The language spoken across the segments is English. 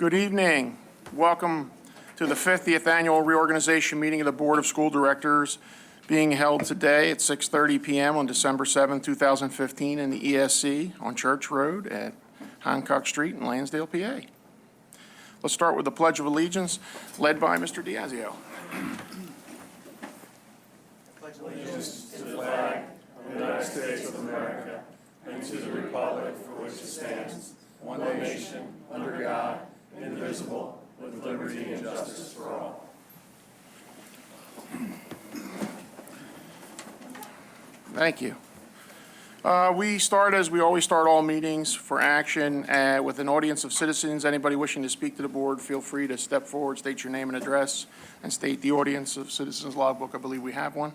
Good evening. Welcome to the 50th Annual Reorganization Meeting of the Board of School Directors being held today at 6:30 p.m. on December 7, 2015 in the ESC on Church Road at Hancock Street in Lansdale, PA. Let's start with the Pledge of Allegiance, led by Mr. Diazio. Pledge allegiance to the flag of the United States of America and to the republic for which it stands, one nation, under God, indivisible, with liberty and justice for all. Thank you. We start, as we always start all meetings, for action with an audience of citizens. Anybody wishing to speak to the board, feel free to step forward, state your name and address, and state the audience of Citizens Logbook. I believe we have one.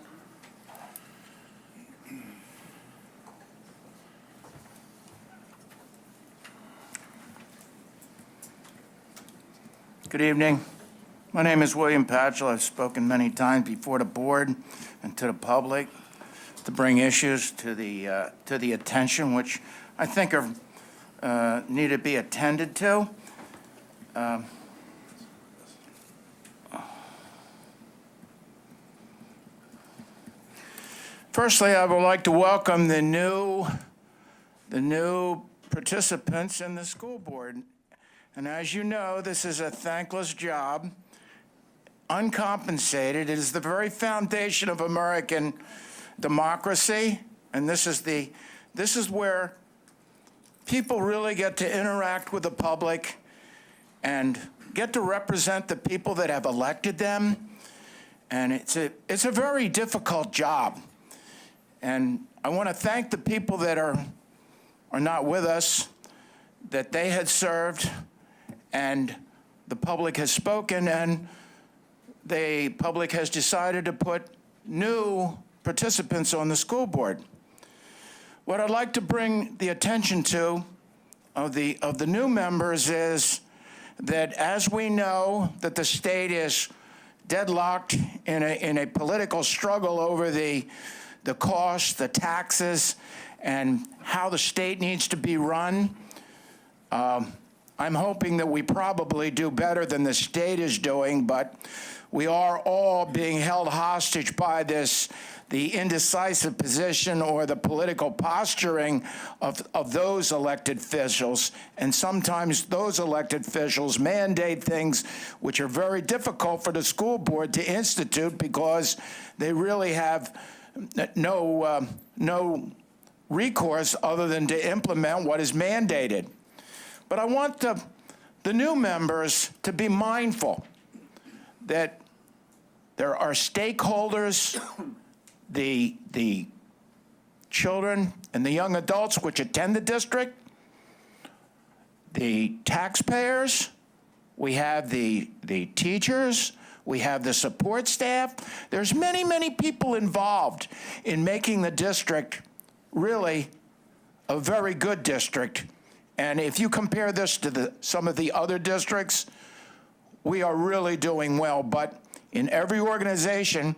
Good evening. My name is William Patchell. I've spoken many times before the board and to the public to bring issues to the attention, which I think are need to be attended to. Firstly, I would like to welcome the new participants in the school board. And as you know, this is a thankless job, uncompensated. It is the very foundation of American democracy, and this is where people really get to interact with the public and get to represent the people that have elected them. And it's a very difficult job. And I want to thank the people that are not with us, that they had served, and the public has spoken, and the public has decided to put new participants on the school board. What I'd like to bring the attention to of the new members is that, as we know, that the state is deadlocked in a political struggle over the costs, the taxes, and how the state needs to be run. I'm hoping that we probably do better than the state is doing, but we are all being held hostage by the indecisive position or the political posturing of those elected officials. And sometimes those elected officials mandate things which are very difficult for the school board to institute because they really have no recourse other than to implement what is mandated. But I want the new members to be mindful that there are stakeholders, the children and the young adults which attend the district, the taxpayers, we have the teachers, we have the support staff. There's many, many people involved in making the district really a very good district. And if you compare this to some of the other districts, we are really doing well. But in every organization,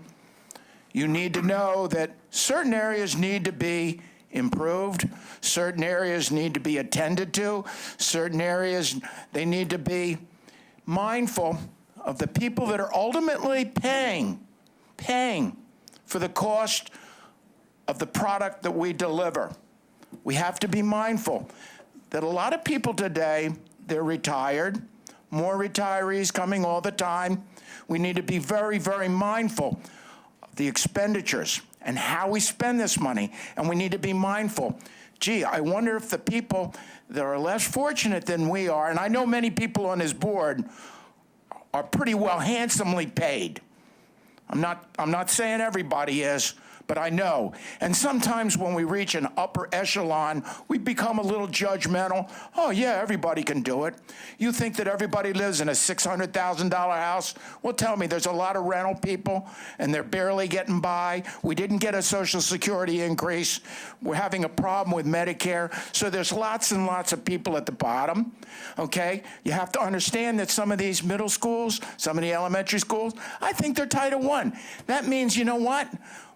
you need to know that certain areas need to be improved, certain areas need to be attended to, certain areas, they need to be mindful of the people that are ultimately paying for the cost of the product that we deliver. We have to be mindful that a lot of people today, they're retired, more retirees coming all the time. We need to be very, very mindful of the expenditures and how we spend this money. And we need to be mindful. Gee, I wonder if the people that are less fortunate than we are, and I know many people on this board are pretty well handsomely paid. I'm not saying everybody is, but I know. And sometimes when we reach an upper echelon, we become a little judgmental. Oh yeah, everybody can do it. You think that everybody lives in a $600,000 house? Well, tell me, there's a lot of rental people and they're barely getting by. We didn't get a Social Security increase. We're having a problem with Medicare. So there's lots and lots of people at the bottom, okay? You have to understand that some of these middle schools, some of the elementary schools, I think they're Title I. That means, you know what?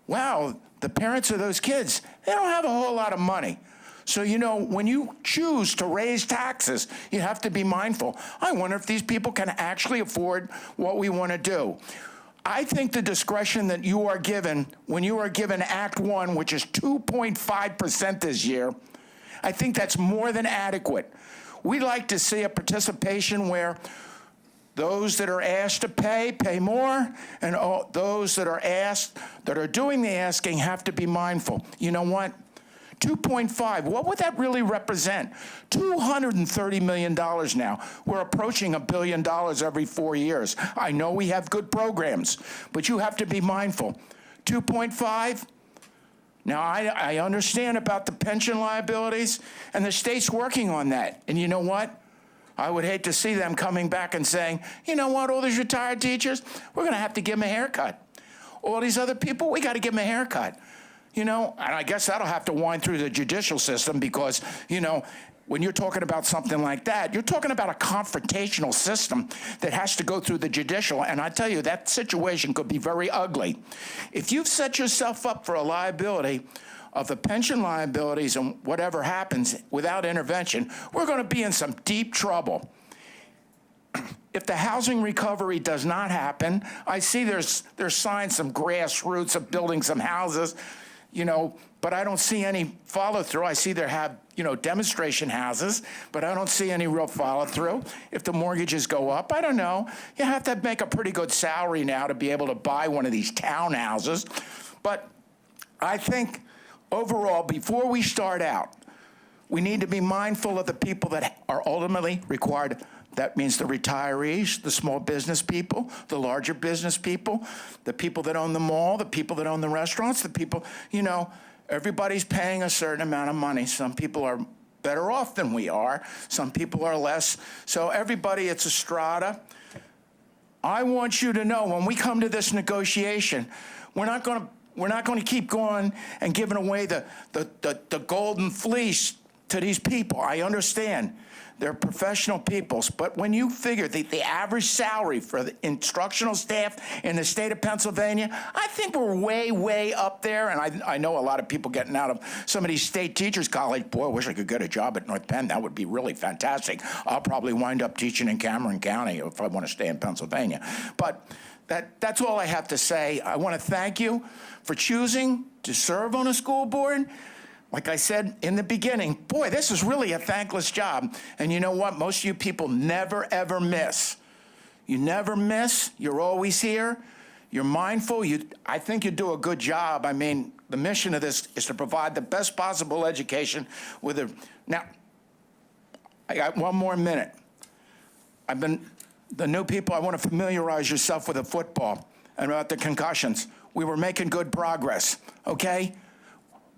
Wow, the parents of those kids, they don't have a whole lot of money. So, when you choose to raise taxes, you have to be mindful. I wonder if these people can actually afford what we want to do. I think the discretion that you are given, when you are given Act 1, which is 2.5% this year, I think that's more than adequate. We'd like to see a participation where those that are asked to pay more, and those that are doing the asking have to be mindful. You know what? 2.5, what would that really represent? $230 million now. We're approaching $1 billion every 4 years. I know we have good programs, but you have to be mindful. 2.5? Now, I understand about the pension liabilities, and the state's working on that. And you know what? I would hate to see them coming back and saying, you know what, all these retired teachers, we're going to have to give them a haircut. All these other people, we got to give them a haircut. And I guess that'll have to wind through the judicial system because, when you're talking about something like that, you're talking about a confrontational system that has to go through the judicial. And I tell you, that situation could be very ugly. If you've set yourself up for a liability of the pension liabilities and whatever happens without intervention, we're going to be in some deep trouble. If the housing recovery does not happen, I see there's signs, some grassroots of building some houses, but I don't see any follow-through. I see there have, demonstration houses, but I don't see any real follow-through. If the mortgages go up, I don't know. You have to make a pretty good salary now to be able to buy one of these townhouses. But I think overall, before we start out, we need to be mindful of the people that are ultimately required. That means the retirees, the small business people, the larger business people, the people that own the mall, the people that own the restaurants, the people, everybody's paying a certain amount of money. Some people are better off than we are. Some people are less. So everybody, it's a strata. I want you to know when we come to this negotiation, we're not going to keep going and giving away the golden fleece to these people. I understand. They're professional peoples, but when you figure the average salary for the instructional staff in the state of Pennsylvania, I think we're way, way up there, and I know a lot of people getting out of some of these state teachers' college. Boy, I wish I could get a job at North Penn. That would be really fantastic. I'll probably wind up teaching in Cameron County if I want to stay in Pennsylvania. But that's all I have to say. I want to thank you for choosing to serve on a school board. Like I said in the beginning, boy, this is really a thankless job. And you know what? Most of you people never, ever miss. You never miss. You're always here. You're mindful. I think you do a good job. I mean, the mission of this is to provide the best possible education with a... Now, I got one more minute. The new people, I want to familiarize yourself with the football and about the concussions. We were making good progress, okay?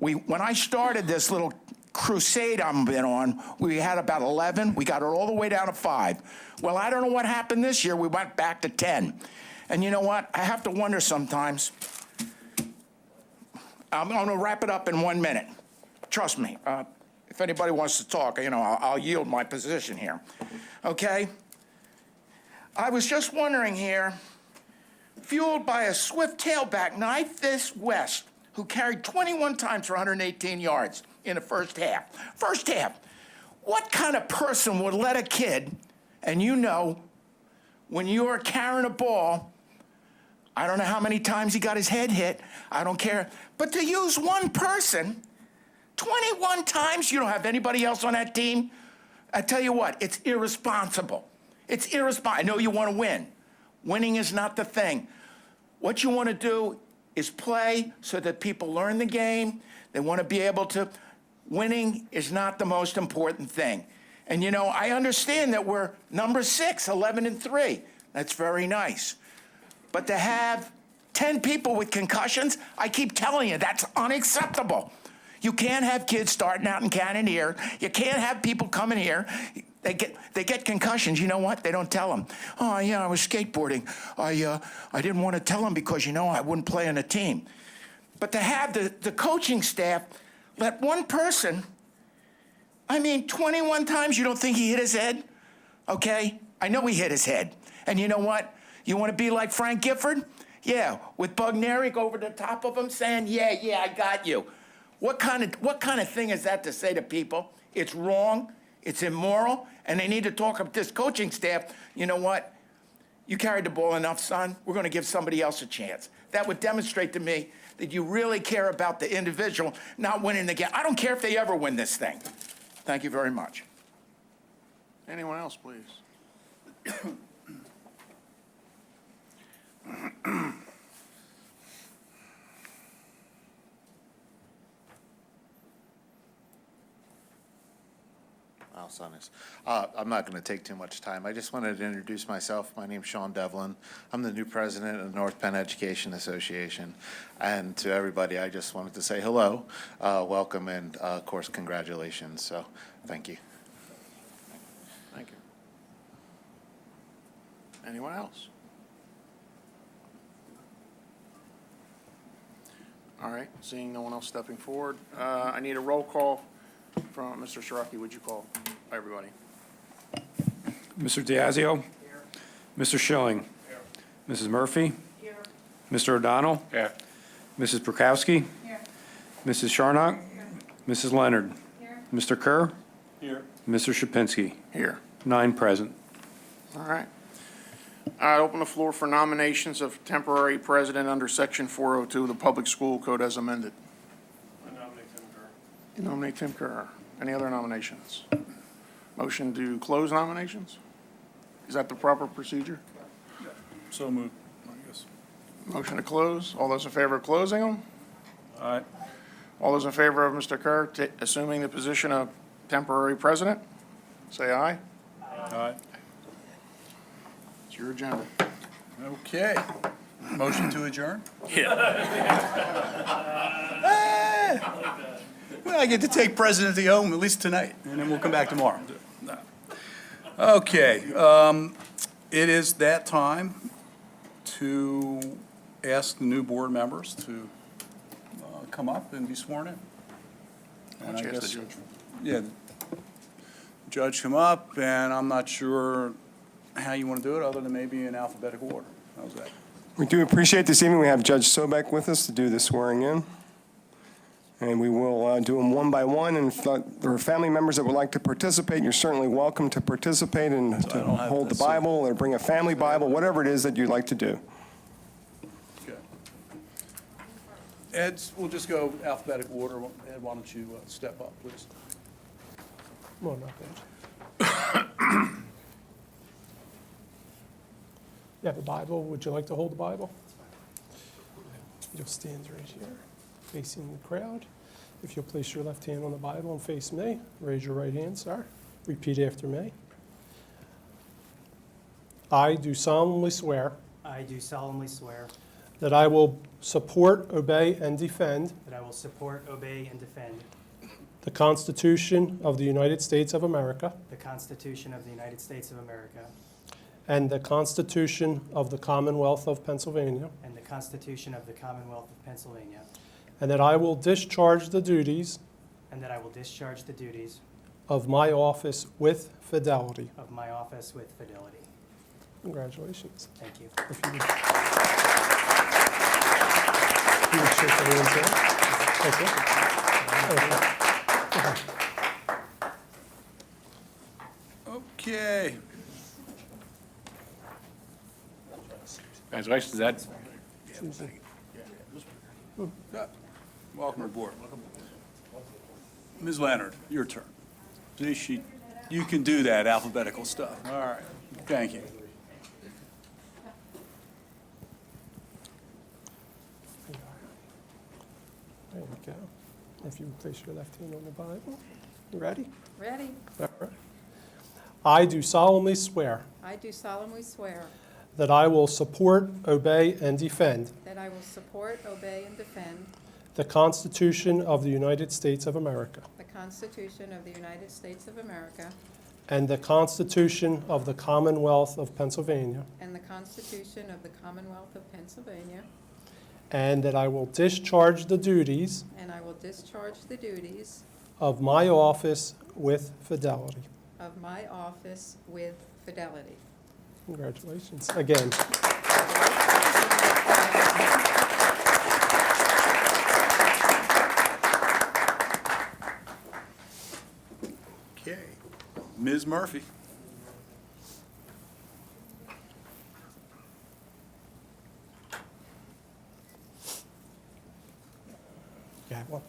When I started this little crusade I've been on, we had about 11. We got it all the way down to 5. Well, I don't know what happened this year. We went back to 10. And you know what? I have to wonder sometimes. I'm going to wrap it up in 1 minute. Trust me. If anybody wants to talk, I'll yield my position here. Okay? I was just wondering here, fueled by a swift tailback knife this west, who carried 21 times for 118 yards in the first half. First half. What kind of person would let a kid, and when you're carrying a ball, I don't know how many times he got his head hit, I don't care, but to use one person, 21 times, you don't have anybody else on that team? I tell you what, it's irresponsible. It's irresponsible. I know you want to win. Winning is not the thing. What you want to do is play so that people learn the game. They want to be able to. Winning is not the most important thing. And I understand that we're number 6, 11-3. That's very nice. But to have 10 people with concussions, I keep telling you, that's unacceptable. You can't have kids starting out in Cannoneer. You can't have people coming here. They get concussions. You know what? They don't tell them. Oh, yeah, I was skateboarding. I didn't want to tell them because, I wouldn't play on a team. But to have the coaching staff let one person, 21 times, you don't think he hit his head? Okay? I know he hit his head. And you know what? You want to be like Frank Gifford? Yeah, with Bugneri over the top of him saying, yeah, I got you. What kind of thing is that to say to people? It's wrong, it's immoral, and they need to talk up this coaching staff. You know what? You carried the ball enough, son. We're going to give somebody else a chance. That would demonstrate to me that you really care about the individual not winning the game. I don't care if they ever win this thing. Thank you very much. Anyone else, please? I'll sign this. I'm not going to take too much time. I just wanted to introduce myself. My name's Sean Devlin. I'm the new president of the North Penn Education Association. And to everybody, I just wanted to say hello, welcome, and of course, congratulations. So thank you. Thank you. Anyone else? All right, seeing no one else stepping forward, I need a roll call from Mr. Sherpinsky. Would you call everybody? Mr. Diazio? Here. Mr. Schilling? Here. Mrs. Murphy? Here. Mr. O'Donnell? Here. Mrs. Prykowski? Here. Mrs. Sharnock? Here. Mrs. Leonard? Here. Mr. Kerr? Here. Mr. Sherpinsky? Here. 9 present. All right. I open the floor for nominations of temporary president under Section 402 of the Public School Code as amended. I nominate Tim Kerr. You nominate Tim Kerr. Any other nominations? Motion to close nominations? Is that the proper procedure? So moved, I guess. Motion to close. All those in favor of closing them? Aye. All those in favor of Mr. Kerr assuming the position of temporary president? Say aye. Aye. It's your agenda. Okay. Motion to adjourn? Well, I get to take presidency home, at least tonight, and then we'll come back tomorrow. Okay. It is that time to ask the new board members to come up and be sworn in. Why don't you ask the judge? Yeah. Judge come up, and I'm not sure how you want to do it, other than maybe in alphabetical order. How's that? We do appreciate this evening. We have Judge Sobek with us to do the swearing in. And we will do them one by one. And if there are family members that would like to participate, you're certainly welcome to participate and to don't have hold to the Bible or bring a family Bible, whatever it is that you'd like to do. Okay. Ed, we'll just go alphabetical order. Ed, why don't you step up, please? Come on up, Ed. You have a Bible. Would you like to hold the Bible? You'll stand right here, facing the crowd. If you'll place your left hand on the Bible and face me, raise your right hand, sir. Repeat after me. I do solemnly swear I do solemnly swear that I will support, obey, and defend that I will support, obey, and defend the Constitution of the United States of America the Constitution of the United States of America and the Constitution of the Commonwealth of Pennsylvania, and the Constitution of the Commonwealth of Pennsylvania, and that I will discharge the duties and that I will discharge the duties of my office with fidelity. of my office with fidelity. Congratulations. Thank you. If you would shake everyone's hand. Thank you. Okay. Congratulations, Ed. Susan. Welcome aboard. Ms. Leonard, your turn. See, you can do that alphabetical stuff. All right. Thank you. There we go. If you would place your left hand on the Bible. You ready? Ready. All right. I do solemnly swear I do solemnly swear that I will support, obey, and defend that I will support, obey, and defend the Constitution of the United States of America the Constitution of the United States of America and the Constitution of the Commonwealth of Pennsylvania, and the Constitution of the Commonwealth of Pennsylvania, and that I will discharge the duties and I will discharge the duties of my office with fidelity. of my office with fidelity. Congratulations again. Ms. Murphy. You have one?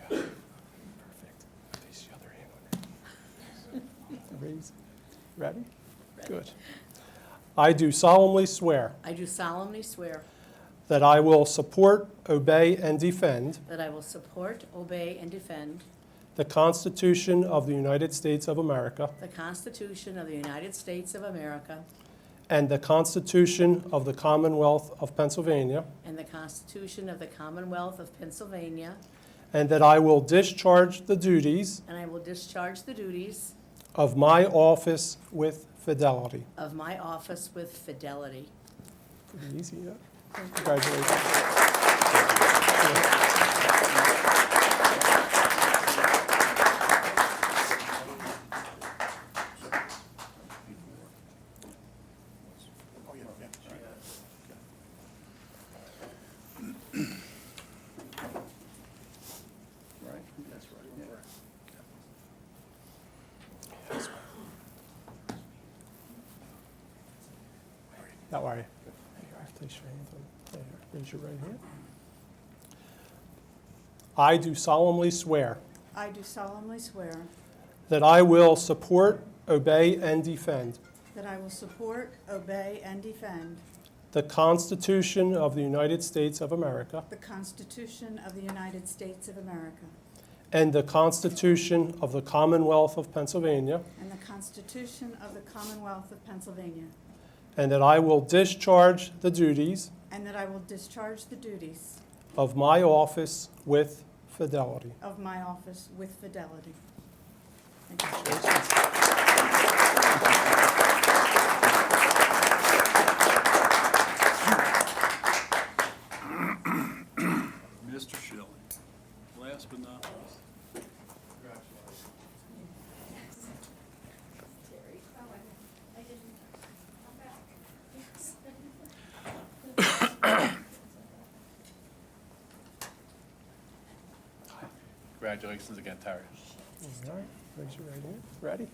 Perfect. Place the other hand on it. Raise. Ready? Good. I do solemnly swear I do solemnly swear that I will support, obey, and defend that I will support, obey, and defend the Constitution of the United States of America the Constitution of the United States of America and the Constitution of the Commonwealth of Pennsylvania, and the Constitution of the Commonwealth of Pennsylvania, and that I will discharge the duties and I will discharge the duties of my office with fidelity. of my office with fidelity. Pretty easy, yeah? Congratulations. Right? That's right. Yeah. How are you? There you are. Place your hands on. There you are. Raise your right hand. I do solemnly swear I do solemnly swear that I will support, obey, and defend that I will support, obey, and defend the Constitution of the United States of America the Constitution of the United States of America and the Constitution of the Commonwealth of Pennsylvania, and the Constitution of the Commonwealth of Pennsylvania, and that I will discharge the duties and that I will discharge the duties of my office with fidelity. of my office with fidelity. Thank you. Mr. Schilling. Last but not least. Congratulations again, Terry. All right. Raise your right hand. Ready?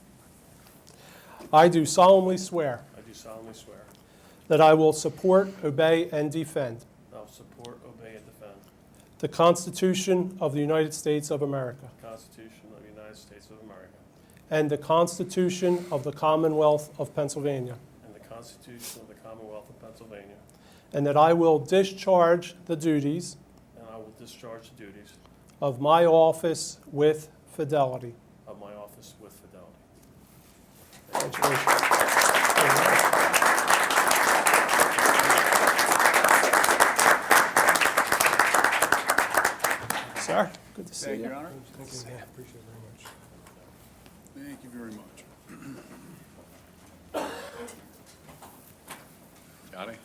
I do solemnly swear I do solemnly swear that I will support, obey, and defend that I will support, obey, and defend the Constitution of the United States of America the Constitution of the United States of America and the Constitution of the Commonwealth of Pennsylvania, and the Constitution of the Commonwealth of Pennsylvania, and that I will discharge the duties and I will discharge the duties of my office with fidelity. of my office with fidelity. Congratulations. Sir, good to see you. Thank you, Your Honor. Appreciate it very much. Thank you very much. Got it?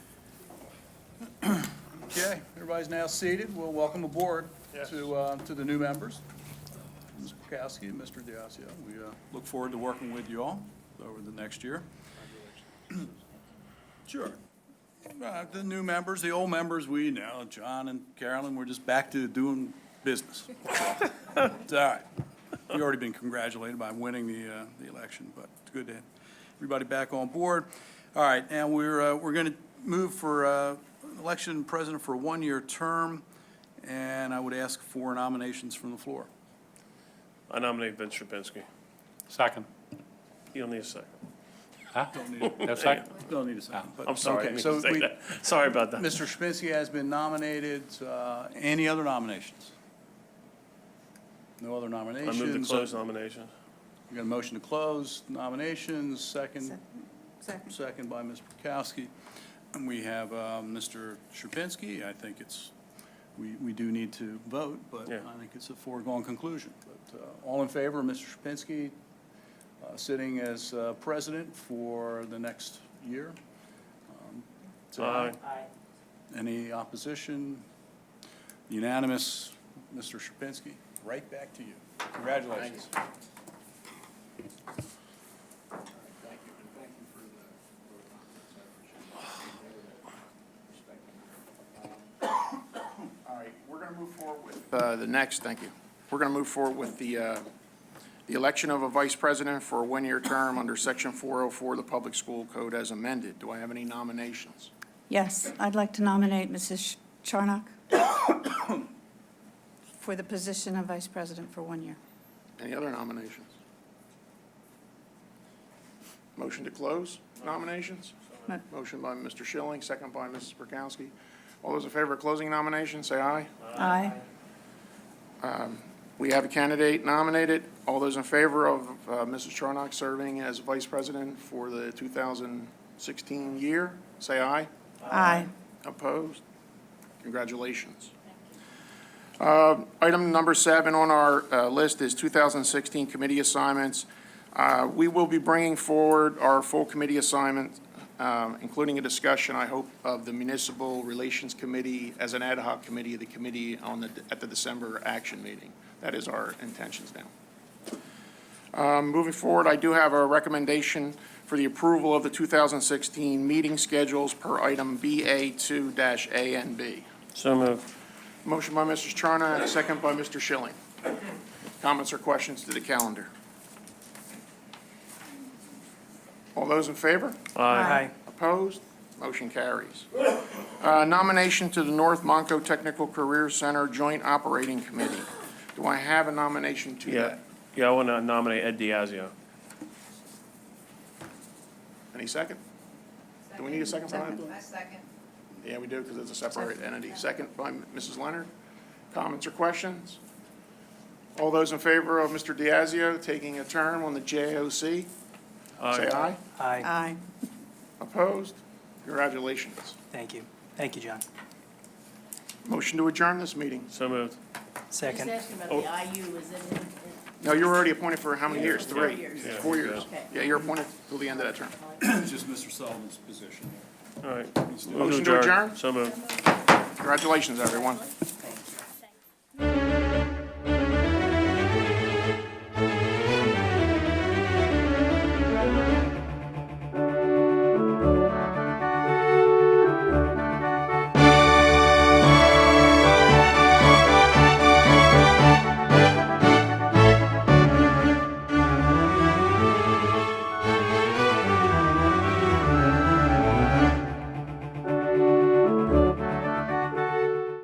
Okay, everybody's now seated. We'll welcome aboard Yes. to the new members, Ms. Prykowski and Mr. Diasio. We look forward to working with you all over the next year. Sure. The new members, the old members, we know, John and Carolyn, we're just back to doing business. It's all right. We've already been congratulated by winning the election, but it's good to have everybody back on board. All right, and we're going to move for election president for a one-year term, and I would ask for nominations from the floor. I nominate Vince Sherpinsky. Second. You don't need a second. Huh? Don't need, No second? don't need a second. but- I'm sorry, I okay, didn't so mean to say we- that. Sorry about that. Mr. Sherpinsky has been nominated. Any other nominations? No other I nominations? move to close nominations. We got a motion to close nominations, second Second. Second by Ms. Prykowski. And we have Mr. Sherpinsky. I think it's, we do need to vote, but Yeah. I think it's a foregone conclusion. But all in favor of Mr. Sherpinsky sitting as president for the next year? Say Aye. Any opposition? Unanimous, Mr. Sherpinsky. Right back to you. Congratulations. All right, we're going to move forward with the next, thank you. We're going to move forward with the the election of a vice president for a one-year term under Section 404 of the Public School Code as amended. Do I have any nominations? Yes, I'd like to nominate Mrs. Charnock for the position of Vice President for 1 year. Any other nominations? Motion to close nominations? Mo- Motion by Mr. Schilling, second by Mrs. Prykowski. All those in favor of closing nominations, say aye. Aye. We have a candidate nominated. All those in favor of Mrs. Charnock serving as vice president for the 2016 year, say aye. Aye. Opposed? Congratulations. Item number 7 on our list is 2016 committee assignments. We will be bringing forward our full committee assignment, including a discussion, I hope, of the Municipal Relations Committee as an ad hoc committee of the committee at the December action meeting. That is our intentions now. Moving forward, I do have a recommendation for the approval of the 2016 meeting schedules per item BA2-A and B. So moved. Motion by Mrs. Charnock, second by Mr. Schilling. Comments or questions to the calendar? All those in favor? Aye. Opposed? Motion carries. Nomination to the North Monco Technical Career Center Joint Operating Committee. Do I have a nomination to that? Yeah, I want to nominate Ed Diazio. Any second? Do we need a second for that? I second. Yeah, we do, because it's a separate entity. Second by Mrs. Leonard. Comments or questions? All those in favor of Mr. Diazio taking a term on the JOC, say aye. Aye. Aye. Opposed? Congratulations. Thank you. Thank you, John. Motion to adjourn this meeting. So moved. Just asking about the IU, is it? No, you're already appointed for how many years? 3? 4 years. Yeah. 4 years. Okay. Yeah, you're appointed till the end of that term. It's just Mr. Sullivan's position. All right. Motion to adjourn? So moved. Congratulations, everyone. Thank you.